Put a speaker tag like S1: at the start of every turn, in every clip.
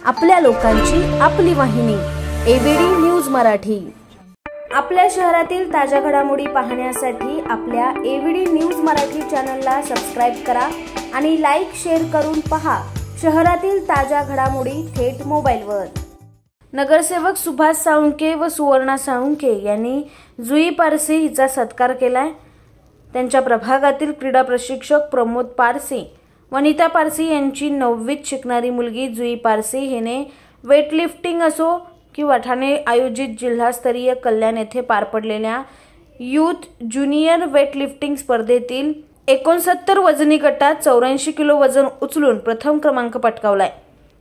S1: आपल्या लोकांची आपली वाहिनी एबीडी न्यूज मराठी। आपल्या शहरातील ताज्या घडामोडी पाहण्यासाठी आपल्या एबीडी न्यूज मराठी चॅनलला सबस्क्राइब करा आणि लाईक शेअर करून पहा शहरातील ताज्या घडामोडी थेट मोबाईलवर। नगरसेवक सुभाष साळुंखे व सुवर्णा साळुंखे यांनी जुई पारसी हिचा सत्कार केलाय। त्यांच्या प्रभागातील क्रीडा प्रशिक्षक प्रमोद पारसी, वनिता पारसी यांची 9वीत शिकणारी मुलगी जुई पारसी हिने वेटलिफ्टिंग असो किंवा ठाणे आयोजित जिल्हास्तरीय कल्याण येथे पार पडलेल्या यूथ ज्युनियर वेटलिफ्टिंग स्पर्धेतील 69 वजनी गटात 84 किलो वजन उचलून प्रथम क्रमांक पटकावलाय।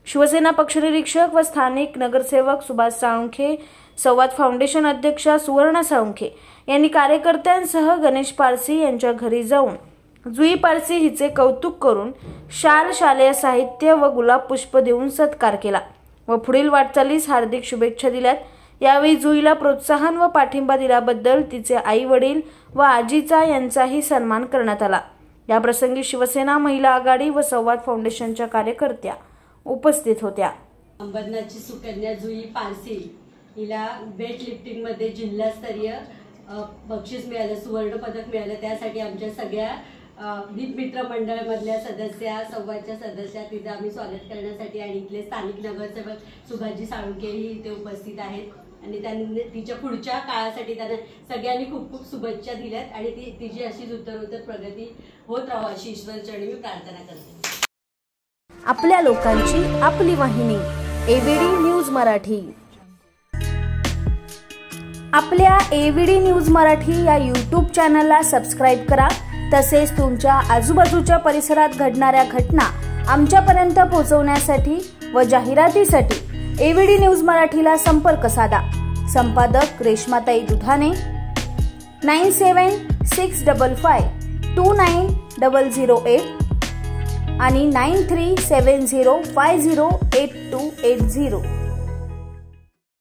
S1: शिवसेना पक्षनिरीक्षक व स्थानिक नगरसेवक सुभाष साळुंखे, संवाद फाउंडेशन अध्यक्षा सुवर्णा साळुंखे यांनी कार्यकर्त्यांसह गणेश पारसी यांच्या घरी जाऊन जुई पारसी हिचे कौतुक करून शाल, शालेय साहित्य व गुलाब पुष्प देऊन सत्कार केला व पुढील वाटचालीस हार्दिक शुभेच्छा दिल्यात। यावेळी जुईला प्रोत्साहन व पाठिंबा दिल्याबद्दल तिचे आई वडील व आजीचा यांचाही सन्मान करण्यात आला। या प्रसंगी शिवसेना महिला आघाडी व संवाद फाउंडेशनच्या कार्यकर्त्या उपस्थित होत्या।
S2: अंबरनाथची सुकन्या जुई पारसी हिला वेटलिफ्टिंग मध्ये जिल्हास्तरीय बक्षीस मिळालं, सुवर्ण पदक मिळालं। त्यासाठी आमच्या सगळ्या दीप मित्र मंडळ मधल्या सदस्या, संवादच्या सदस्या तिचं आम्ही स्वागत करण्यासाठी आणि इथले स्थानिक नगरसेवक सुभाषजी साळुंखे ही इथे उपस्थित आहेत आणि त्यांनी तिच्या पुढच्या काळासाठी त्यांना सगळ्यांनी खूप खूप शुभेच्छा दिल्यात आणि तिची अशीच उत्तरोत्तर प्रगती होत राहावी अशी ईश्वरचरणी मी प्रार्थना करते।
S1: आपल्या लोकांची आपली वाहिनी एबीडी न्यूज मराठी। आपल्या एबीडी न्यूज मराठी या यूट्यूब चॅनलला सबस्क्राइब करा। तसेच तुमच्या आजूबाजूच्या परिसरात घडणाऱ्या घटना आमच्यापर्यंत पोहोचवण्यासाठी व जाहिरातीसाठी एबीडी न्यूज मराठीला संपर्क साधा। संपादक रेश्माताई दुधाने 9765529008 आणि 9370508280।